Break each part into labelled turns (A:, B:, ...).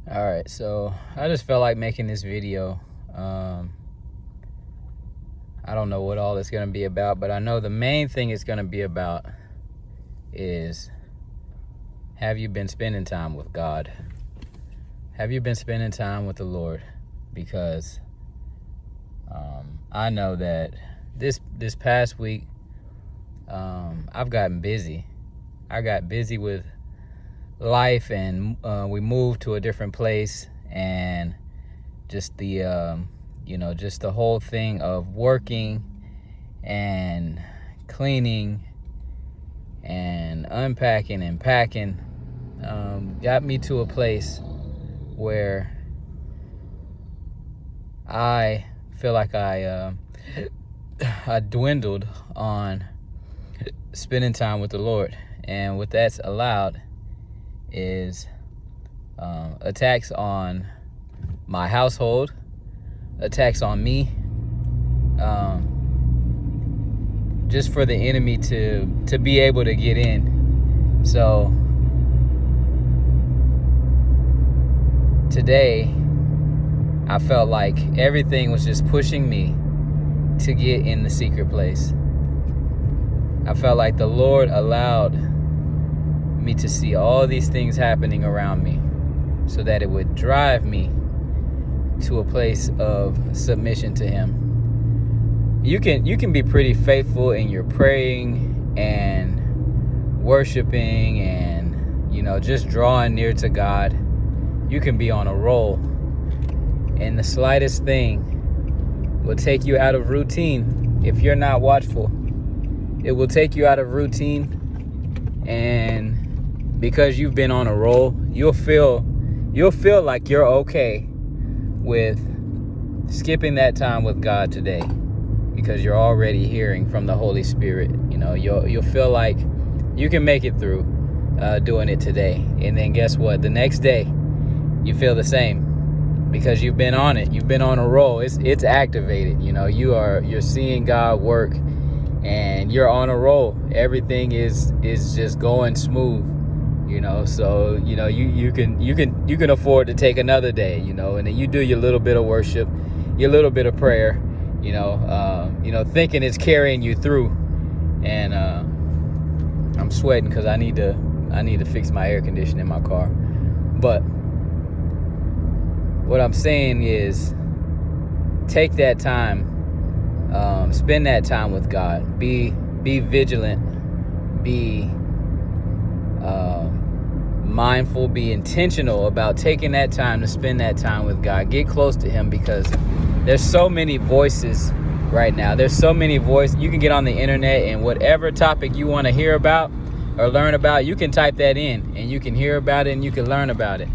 A: All right, so I just felt like making this video. I don't know what all it's going to be about, but I know the main thing it's going to be about is, have you been spending time with God? Have you been spending time with the Lord? Because I know that this past week, I've gotten busy. I got busy with life, and we moved to a different place, and just the just the whole thing of working and cleaning and unpacking and packing got me to a place where I feel like I dwindled on spending time with the Lord. And what that's allowed is attacks on my household, attacks on me, just for the enemy to be able to get in. So today I felt like everything was just pushing me to get in the secret place. I felt like the Lord allowed me to see all these things happening around me so that it would drive me to a place of submission to Him. You can be pretty faithful in your praying and worshiping and just drawing near to God. You can be on a roll, and the slightest thing will take you out of routine if you're not watchful. It will take you out of routine, and because you've been on a roll, you'll feel like you're okay with skipping that time with God today, because you're already hearing from the Holy Spirit. You'll feel like you can make it through doing it today, and then guess what? The next day, you feel the same because you've been on it. You've been on a roll. It's activated. You're seeing God work, and you're on a roll. Everything is just going smooth. So you can afford to take another day. And then you do your little bit of worship, your little bit of prayer. Thinking it's carrying you through. And I'm sweating because I need to fix my air conditioning in my car. But what I'm saying is, take that time, spend that time with God. Be vigilant. Be mindful. Be intentional about taking that time to spend that time with God. Get close to Him, because there's so many voices right now. There's so many voices. You can get on the internet, and whatever topic you want to hear about or learn about, you can type that in, and you can hear about it, and you can learn about it.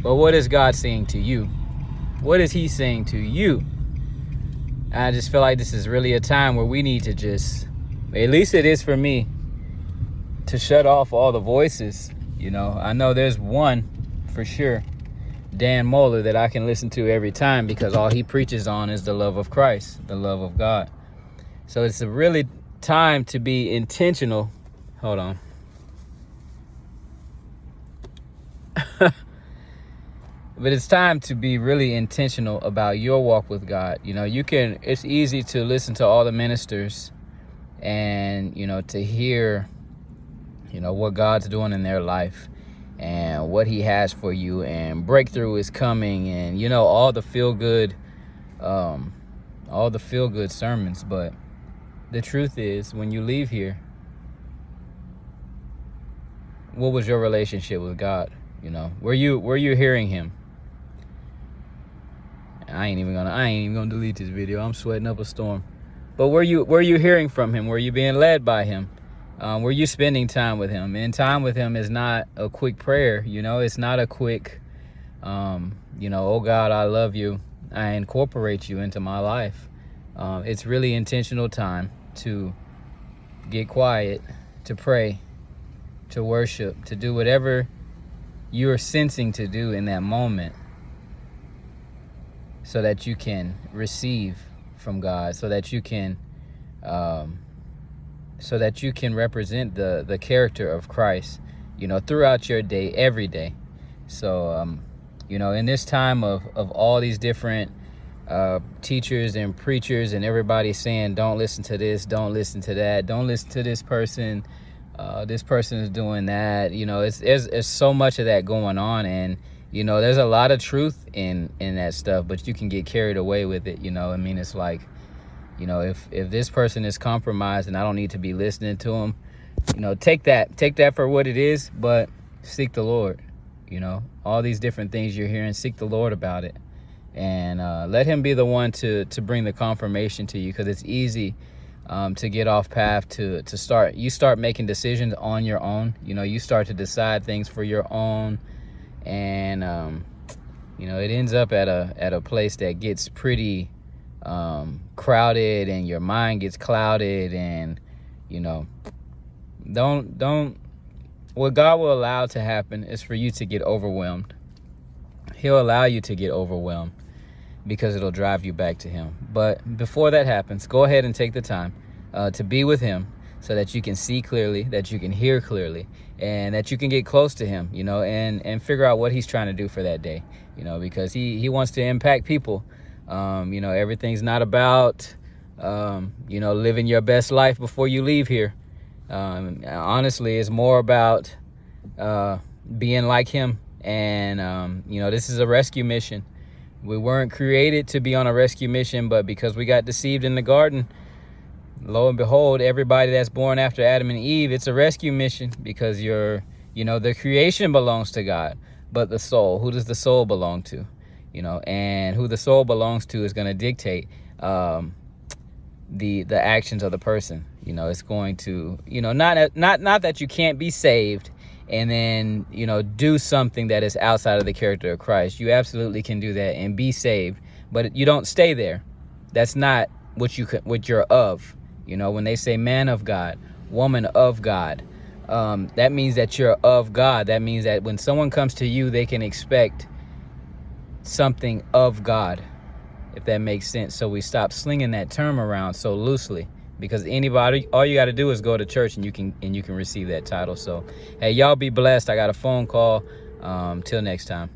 A: But what is God saying to you? What is He saying to you? I just feel like this is really a time where we need to just, at least it is for me, to shut off all the voices. I know there's one for sure, Dan Moeller, that I can listen to every time, because all he preaches on is the love of Christ, the love of God. So it's a really time to be intentional. Hold on. But it's time to be really intentional about your walk with God. It's easy to listen to all the ministers and, to hear, what God's doing in their life and what He has for you, and breakthrough is coming, and, all the feel good sermons. But the truth is, when you leave here, what was your relationship with God? Were you hearing Him? I ain't even gonna delete this video. I'm sweating up a storm. But were you hearing from Him? Were you being led by Him? Were you spending time with Him? And time with Him is not a quick prayer. It's not a quick, oh God, I love you. I incorporate you into my life. It's really intentional time to get quiet, to pray, to worship, to do whatever you're sensing to do in that moment, so that you can receive from God, so that you can represent the character of Christ, throughout your day, every day. So You know, in this time of all these different teachers and preachers and everybody saying, don't listen to this, don't listen to that, don't listen to this person is doing that. You know, there's so much of that going on, and you know, there's a lot of truth in that stuff, but you can get carried away with it. You know, I mean, it's like, you know, if this person is compromised and I don't need to be listening to them, you know, take that for what it is, but seek the Lord. You know, all these different things you're hearing, seek the Lord about it, and let him be the one to bring the confirmation to you, because it's easy to get off path, to start making decisions on your own. You know, you start to decide things for your own, and you know, it ends up at a place that gets pretty crowded, and your mind gets clouded, and you know, don't what God will allow to happen is for you to get overwhelmed. He'll allow you to get overwhelmed because it'll drive you back to him. But before that happens, go ahead and take the time to be with him, so that you can see clearly, that you can hear clearly, and that you can get close to him, you know, and figure out what he's trying to do for that day, you know, because he wants to impact people. You know, everything's not about, you know, living your best life before you leave here. Honestly, it's more about being like him. And, you know, this is a rescue mission. We weren't created to be on a rescue mission, but because we got deceived in the garden, lo and behold, everybody that's born after Adam and Eve, it's a rescue mission, because you know, the creation belongs to God, but the soul, who does the soul belong to? You know, and who the soul belongs to is going to dictate the actions of the person. You know, it's going to, you know, not that you can't be saved and then, you know, do something that is outside of the character of Christ. You absolutely can do that and be saved, but you don't stay there. That's not what you're of. You know, when they say man of God, woman of God, that means that you're of God. That means that when someone comes to you, they can expect something of God, if that makes sense. So we stop slinging that term around so loosely, because anybody, all you got to do is go to church and you can receive that title. So, hey, y'all be blessed. I got a phone call. Till next time.